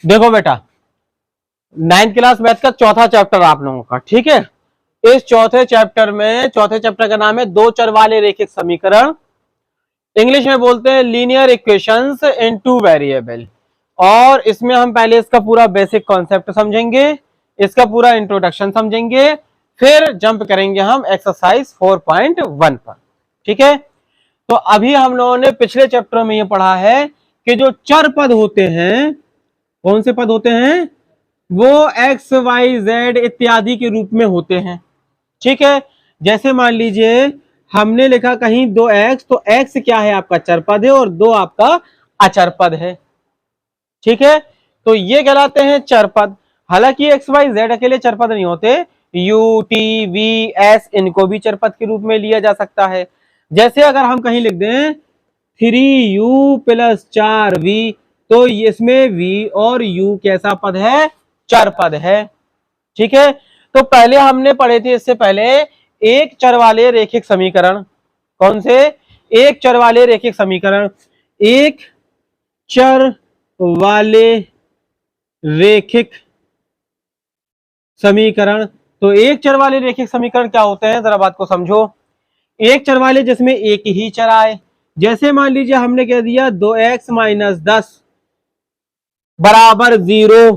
देखो बेटा, 9th class math का चौथा चैप्टर आप लोगों का, ठीक है। इस चौथे चैप्टर का नाम है दो चर वाले रैखिक समीकरण। इंग्लिश में बोलते हैं लीनियर इक्वेशंस इन टू वेरिएबल। और इसमें हम पहले इसका पूरा बेसिक कॉन्सेप्ट समझेंगे, इसका पूरा इंट्रोडक्शन समझेंगे, फिर जंप करेंगे हम एक्सरसाइज 4.1 पर, ठीक है। तो अभी हम लोगों ने पिछले चैप्टर में ये पढ़ा है कि जो चर पद होते हैं, कौन से पद होते हैं, वो एक्स वाई जेड इत्यादि के रूप में होते हैं, ठीक है। जैसे मान लीजिए हमने लिखा कहीं 2x, तो x क्या है, आपका चर पद है, और 2 आपका अचर पद है, ठीक है। तो ये कहलाते हैं चर पद। हालांकि एक्स वाई जेड अकेले चर पद नहीं होते, यू टी वी एस इनको भी चर पद के रूप में लिया जा सकता है। जैसे अगर हम कहीं लिख दें 3u प्लस 4v, तो इसमें v और u कैसा पद है, चर पद है, ठीक है। तो पहले हमने पढ़े थे इससे पहले एक चर वाले रैखिक समीकरण। कौन से, एक चर वाले रैखिक समीकरण। एक चर वाले रैखिक समीकरण। तो एक चर वाले रैखिक समीकरण क्या होते हैं, जरा बात को समझो। एक चर वाले जिसमें एक ही चर आए, जैसे मान लीजिए हमने कह दिया 2x माइनस 10 बराबर 0,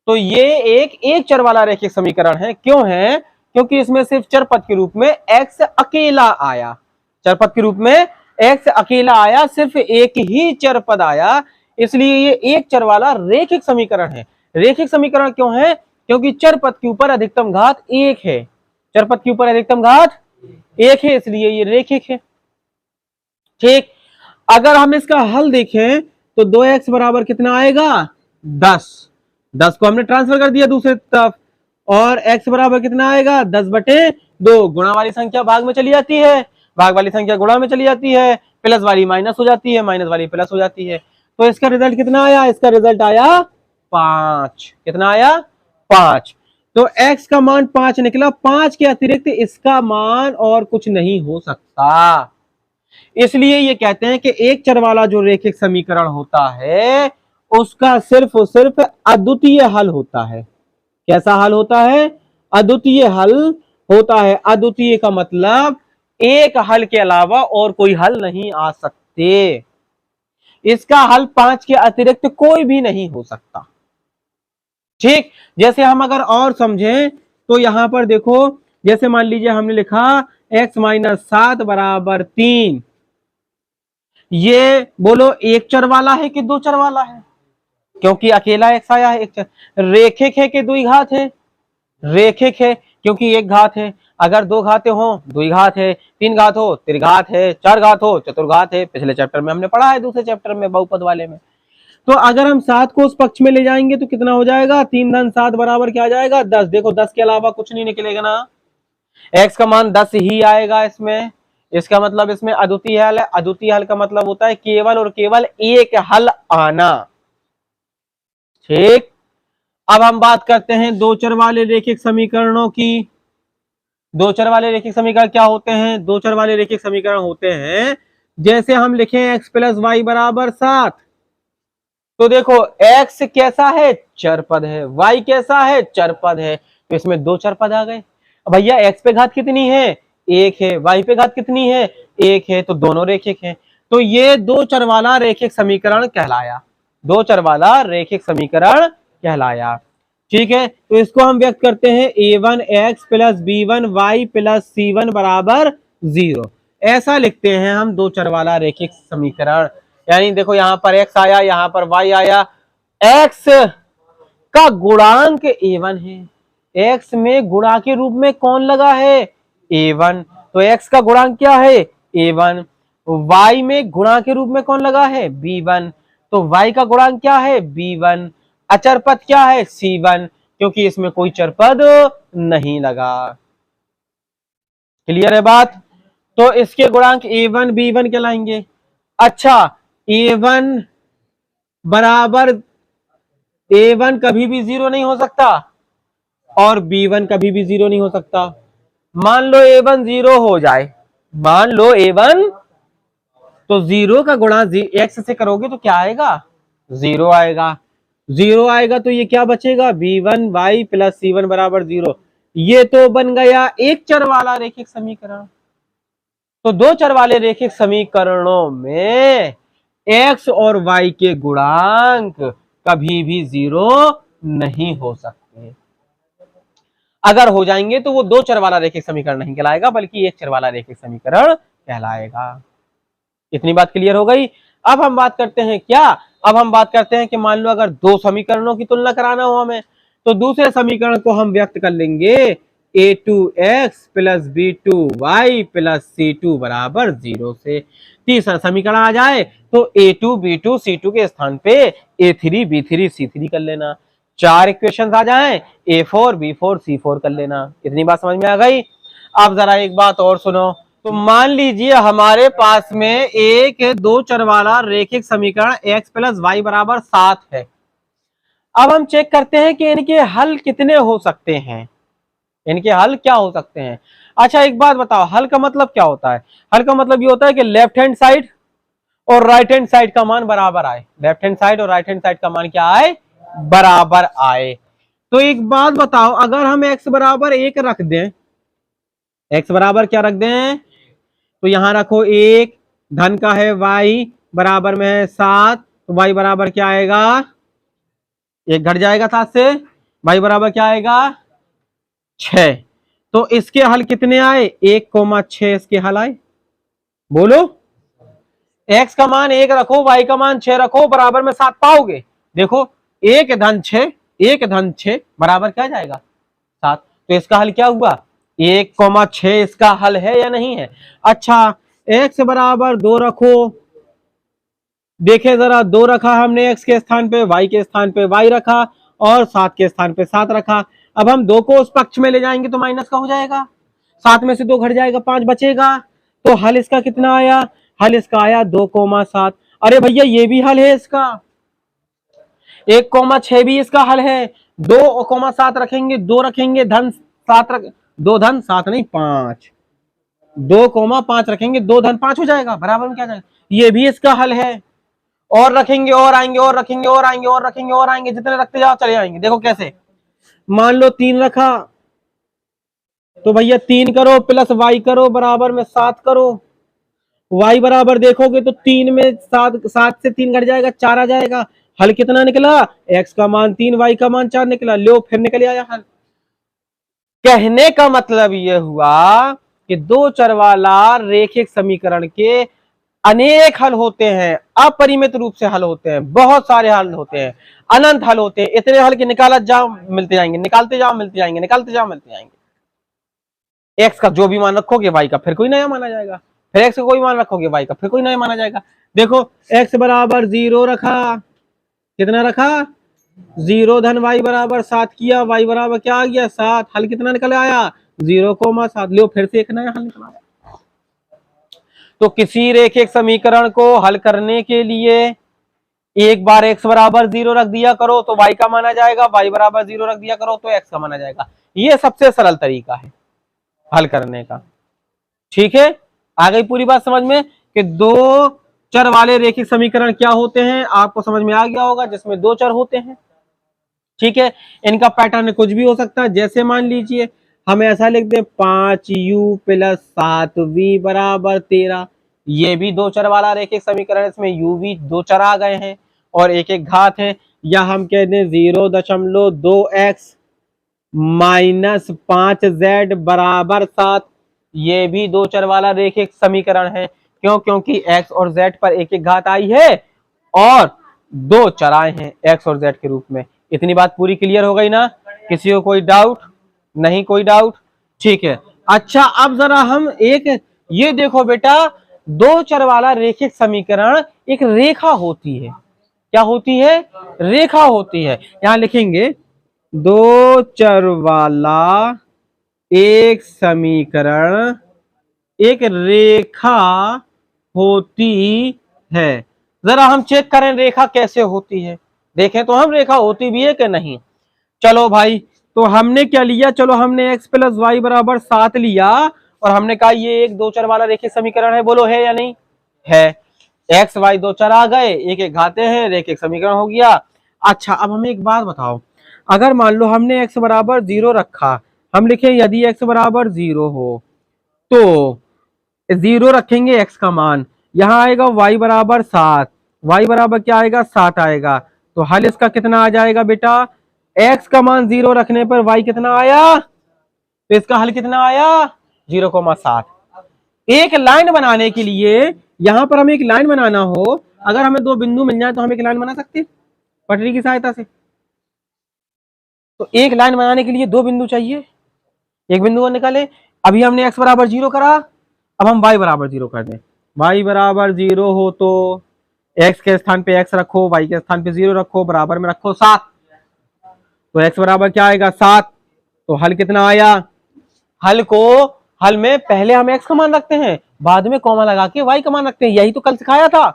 तो ये एक चर वाला रैखिक समीकरण है। क्यों है, क्योंकि इसमें सिर्फ चर पद के रूप में x अकेला आया, चर पद के रूप में x अकेला आया, सिर्फ एक ही चर पद आया, इसलिए ये एक चर वाला रैखिक समीकरण है। रैखिक समीकरण क्यों है, क्योंकि चर पद के ऊपर अधिकतम घात 1 है, चर पद के ऊपर अधिकतम घात 1 है, इसलिए ये रैखिक है, ठीक। अगर हम इसका हल देखें तो 2x बराबर कितना आएगा, 10 को हमने ट्रांसफर कर दिया दूसरे तरफ, और x बराबर कितना आएगा, 10/2। गुणा वाली संख्या भाग में चली जाती है, भाग वाली संख्या गुणा में चली जाती है, प्लस वाली माइनस हो जाती है, माइनस वाली प्लस हो जाती है। तो इसका रिजल्ट कितना आया, इसका रिजल्ट आया 5। कितना आया, 5। तो x का मान 5 निकला। 5 के अतिरिक्त इसका मान और कुछ नहीं हो सकता, इसलिए ये कहते हैं कि एक चर वाला जो रैखिक समीकरण होता है उसका सिर्फ और सिर्फ अद्वितीय हल होता है। कैसा हल होता है, अद्वितीय हल होता है। अद्वितीय का मतलब एक हल के अलावा और कोई हल नहीं आ सकते, इसका हल 5 के अतिरिक्त कोई भी नहीं हो सकता, ठीक। जैसे हम अगर और समझें तो यहां पर देखो, जैसे मान लीजिए हमने लिखा x माइनस 7 बराबर 3, ये बोलो एक चर वाला है कि दो चर वाला है, क्योंकि अकेला x आया है, एक चर। रैखिक है कि द्विघात है, रैखिक है, क्योंकि एक घात है। अगर दो घातें हो द्विघात है, तीन घात हो त्रिघात है, चार घात हो चतुर्घात है। पिछले चैप्टर में हमने पढ़ा है, दूसरे चैप्टर में बहुपद वाले में। तो अगर हम 7 को उस पक्ष में ले जाएंगे तो कितना हो जाएगा, 3 धन 7 बराबर क्या आ जाएगा, 10। देखो 10 के अलावा कुछ नहीं निकलेगा ना, x का मान 10 ही आएगा इसमें। इसका मतलब इसमें अद्वितीय हल है। अद्वितीय हल का मतलब होता है केवल और केवल एक हल आना, ठीक। अब हम बात करते हैं दो चर वाले रैखिक समीकरणों की। दो चर वाले रैखिक समीकरण क्या होते हैं, दो चर वाले रैखिक समीकरण होते हैं जैसे हम लिखें x प्लस वाई बराबर 7, तो देखो x कैसा है, चर पद है, y कैसा है, चर पद है, तो इसमें दो चर पद आ गए। भैया x पे घात कितनी है, 1 है, y पे घात कितनी है, 1 है, तो दोनों रैखिक हैं। तो ये दो चर वाला रैखिक समीकरण कहलाया, दो चर वाला रैखिक समीकरण कहलाया, ठीक है। तो इसको हम व्यक्त करते हैं a1x plus b1y plus c1 बराबर 0, ऐसा लिखते हैं हम दो चर वाला रैखिक समीकरण। यानी देखो यहां पर x आया, यहां पर y आया, x का गुणांक a1 है, x में गुणा के रूप में कौन लगा है, a1, तो x का गुणांक क्या है, a1। y में गुणा के रूप में कौन लगा है, b1, तो y का गुणांक क्या है, b1। अचर पद क्या है, c1, क्योंकि इसमें कोई चर पद नहीं लगा। क्लियर है बात। तो इसके गुणांक a1 b1 कहलाएंगे। अच्छा, a1 बराबर, a1 कभी भी 0 नहीं हो सकता और b1 कभी भी 0 नहीं हो सकता। मान लो a1 0 हो जाए, मान लो a1, तो 0 का गुणा x से करोगे तो क्या आएगा, 0 आएगा। 0 आएगा तो ये क्या बचेगा, b1y प्लस c1 बराबर 0। ये तो बन गया एक चर वाला रेखिक समीकरण। तो दो चर वाले रेखिक समीकरणों में x और y के गुणांक कभी भी 0 नहीं हो सकते। अगर हो जाएंगे तो वो दो चर वाला रेखिक समीकरण नहीं कहलाएगा, बल्कि एक चर वाला रेखिक समीकरण कहलाएगा। इतनी बात क्लियर हो गई। अब हम बात करते हैं क्या, अब हम बात करते हैं कि मान लो अगर दो समीकरणों की तुलना कराना हो हमें, तो दूसरे समीकरण को हम व्यक्त कर लेंगे a2x plus b2y plus c2 बराबर 0 से। तीसरा समीकरण आ जाए तो a2 b2 c2 के स्थान पे a3 b3 c3 कर लेना। चार इक्वेशंस आ जाएं, a4 b4 c4 कर लेना। इतनी बात समझ में आ गई। अब जरा एक बात और सुनो, तो मान लीजिए हमारे पास में एक दो चर वाला रेखिक समीकरण x प्लस वाई बराबर 7 है। अब हम चेक करते हैं कि इनके हल कितने हो सकते हैं, इनके हल क्या हो सकते हैं। अच्छा एक बात बताओ, हल का मतलब क्या होता है? हल का मतलब ये होता है कि लेफ्ट हैंड साइड और राइट हैंड साइड का मान बराबर आए, लेफ्ट हैंड साइड और राइट हैंड साइड का मान क्या आए, बराबर आए। तो एक बात बताओ, अगर हम x बराबर 1 रख दें, x बराबर क्या रख दें, तो यहां रखो 1, धन का है y बराबर में है 7, तो y बराबर क्या आएगा, 1 घट जाएगा 7 से, y बराबर क्या आएगा 6। तो इसके हल कितने आए, 1,6 इसके हल आए। बोलो, x का मान 1 रखो, y का मान 6 रखो, बराबर में 7 पाओगे। देखो 1 धन 6, 1 धन 6 बराबर क्या जाएगा 7। तो इसका हल क्या हुआ, 1,6 इसका हल है या नहीं है। अच्छा x बराबर 2 रखो, देखे जरा 2 रखा हमने x के स्थान पे, y के स्थान पे y रखा और 7 के स्थान पे 7 रखा। अब हम 2 को उस पक्ष में ले जाएंगे तो माइनस का हो जाएगा, 7 में से 2 घट जाएगा, 5 बचेगा। तो हल इसका कितना आया, हल इसका आया 2,7। अरे भैया ये भी हल है इसका, 1,6 भी इसका हल है। 2,7 रखेंगे, 2 रखेंगे, धन 7 रख, 2 धन 7 नहीं 5, 2,5 रखेंगे, 2 धन 5 हो जाएगा, बराबर में क्या जाएगा, ये भी इसका हल है। और रखेंगे और आएंगे, और रखेंगे और आएंगे, और रखेंगे और आएंगे, जितने रखते जाओ चले आएंगे। देखो कैसे, मान लो 3 रखा तो भैया 3 करो प्लस y करो बराबर में 7 करो, y बराबर देखोगे तो 3 में 7, 7 से 3 घट जाएगा, 4 आ जाएगा। हल कितना निकला, x का मान 3 y का मान 4 निकला। लो फिर निकल आया हल। कहने का मतलब यह हुआ कि दो चर वाला रेखिक समीकरण के अनेक हल होते हैं, अपरिमित रूप से हल होते हैं, बहुत सारे हल होते हैं, अनंत हल होते हैं। इतने हल के निकाला जाओ मिलते जाएंगे, निकालते जाओ मिलते जाएंगे, निकालते जाओ मिलते जाएंगे। एक्स का जो भी मान रखोगे वाई का फिर कोई नया माना जाएगा, फिर एक्स का कोई मान रखोगे वाई का फिर कोई नया माना जाएगा। देखो एक्स बराबर 0 रखा, कितना रखा 0, धन वाई बराबर 7 किया, वाई बराबर क्या आ गया 7, हल कितना निकल आया 0,7। लो फिर से एक नया हल निकल आया। तो किसी रेखिक समीकरण को हल करने के लिए एक बार x बराबर 0 रख दिया करो तो y का माना जाएगा, y बराबर 0 रख दिया करो तो x का माना जाएगा। ये सबसे सरल तरीका है हल करने का। ठीक है, आ गई पूरी बात समझ में कि दो चर वाले रेखिक समीकरण क्या होते हैं, आपको समझ में आ गया होगा, जिसमें दो चर होते हैं। ठीक है, इनका पैटर्न कुछ भी हो सकता है। जैसे मान लीजिए हम ऐसा लिख दें 5u प्लस 7v बराबर 13, ये भी दो चर वाला रेखिक समीकरण, इसमें u v दो चर आ गए हैं और एक एक घात है। या हम कह दें 0.2x माइनस 5z बराबर 7, ये भी दो चर वाला रेखिक समीकरण है। क्यों, क्योंकि x और z पर एक एक घात आई है और दो चर आए हैं x और z के रूप में। इतनी बात पूरी क्लियर हो गई ना, किसी को कोई डाउट नहीं, कोई डाउट। ठीक है, अच्छा अब जरा हम एक ये देखो बेटा, दो चर वाला रेखिक समीकरण एक रेखा होती है। क्या होती है, रेखा होती है। यहां लिखेंगे दो चर वाला एक समीकरण एक रेखा होती है। जरा हम चेक करें रेखा कैसे होती है, देखें तो हम रेखा होती भी है कि नहीं। चलो भाई, तो हमने क्या लिया, चलो हमने x प्लस वाई बराबर 7 लिया और हमने कहा ये एक दो चर वाला रेखिक समीकरण है। बोलो है या नहीं है। x y दो चर आ गए, एक एक घाते हैं, रेखिक समीकरण हो गया। अच्छा, अब हमें एक बात बताओ, अगर मान लो हमने x बराबर 0 रखा, हम लिखे यदि x बराबर 0 हो तो 0 रखेंगे x का मान, यहाँ आएगा y बराबर 7, y बराबर क्या आएगा 7 आएगा, तो हल इसका कितना आ जाएगा बेटा, x का मान 0 रखने पर y कितना आया, तो इसका हल कितना आया 0,7। एक लाइन बनाने के लिए, यहां पर हमें एक लाइन बनाना हो, अगर हमें दो बिंदु मिल जाए तो हम एक लाइन बना सकते हैं पटरी की सहायता से। तो एक लाइन बनाने के लिए दो बिंदु चाहिए, एक बिंदु को निकाले। अभी हमने x बराबर 0 करा, अब हम y बराबर 0 कर दें। y बराबर 0 हो तो x के स्थान पे x रखो, y के स्थान पे 0 रखो, बराबर में रखो 7, तो x बराबर क्या आएगा 7। तो हल कितना आया, हल में पहले हम x का मान रखते हैं, बाद में कॉमा लगा के y का मान रखते हैं, यही तो कल सिखाया था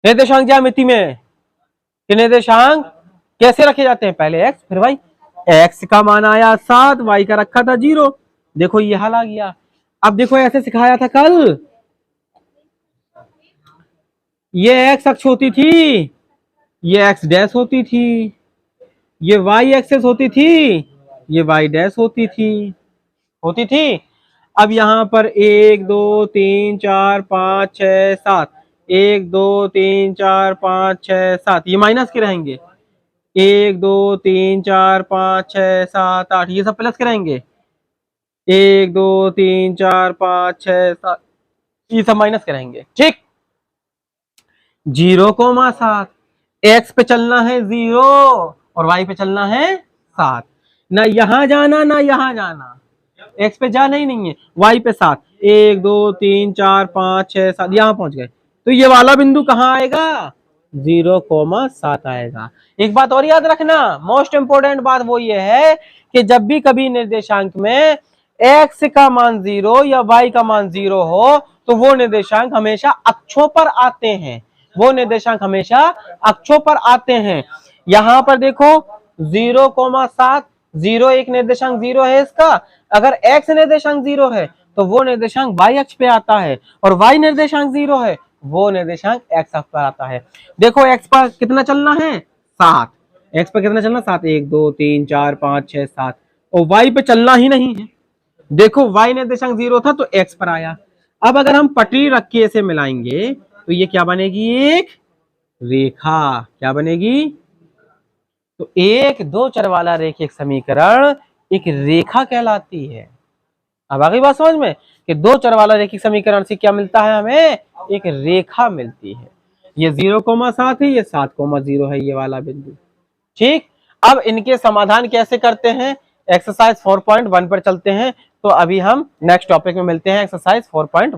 निर्देशांक ज्यामिति में कि निर्देशांक कैसे रखे जाते हैं, पहले x फिर y। x का मान आया 7, y का रखा था 0, देखो ये हल आ गया। अब देखो ऐसे सिखाया था कल, ये x अक्ष होती थी, ये x डैश होती थी, ये y एक्सेस होती थी, ये y डैश होती थी। अब यहां पर 1 2 3 4 5 6 7, 1 2 3 4 5 6 7, ये माइनस के रहेंगे, 1 2 3 4 5 6 7 8, ये सब प्लस के रहेंगे, 1 2 3 4 5 6 7, ये सब माइनस के रहेंगे। ठीक, 0,7, x पे चलना है 0 और y पे चलना है 7, ना यहां जाना ना यहां जाना, x पे जाना ही नहीं है, y पे 7, 1 2 3 4 5 6 7, यहां पहुंच गए, तो ये वाला बिंदु कहां आएगा 0,7 आएगा। एक बात और याद रखना, मोस्ट इंपोर्टेंट बात वो ये है कि जब भी कभी निर्देशांक में x का मान 0 या y का मान 0 हो तो वो निर्देशांक हमेशा अक्षों पर आते हैं, वो निर्देशांक हमेशा अक्षों पर आते हैं। यहां पर देखो 0,7, 0 एक निर्देशांक 0 है इसका, अगर x निर्देशांक 0 है तो वो निर्देशांक y अक्ष पे आता है, और y निर्देशांक 0 है वो निर्देशांक x अक्ष पर आता है। देखो x पर कितना चलना है 7, x पर कितना चलना 7, 1 2 3 4 5 6 7, और y पे चलना ही नहीं है, देखो y निर्देशांक 0 था तो x पर आया। अब अगर हम पटरी रख के इसे मिलाएंगे तो ये क्या बनेगी, एक रेखा, क्या बनेगी, तो एक दो चर वाला रेखीय समीकरण एक रेखा कहलाती है। अब आ गई बात समझ में कि दो चर वाला रेखीय समीकरण से क्या मिलता है, हमें एक रेखा मिलती है। ये 0,7 है, ये 7,0 है, ये वाला बिंदु। ठीक, अब इनके समाधान कैसे करते हैं, एक्सरसाइज 4.1 पर चलते हैं। तो अभी हम नेक्स्ट टॉपिक में मिलते हैं, एक्सरसाइज 4.1।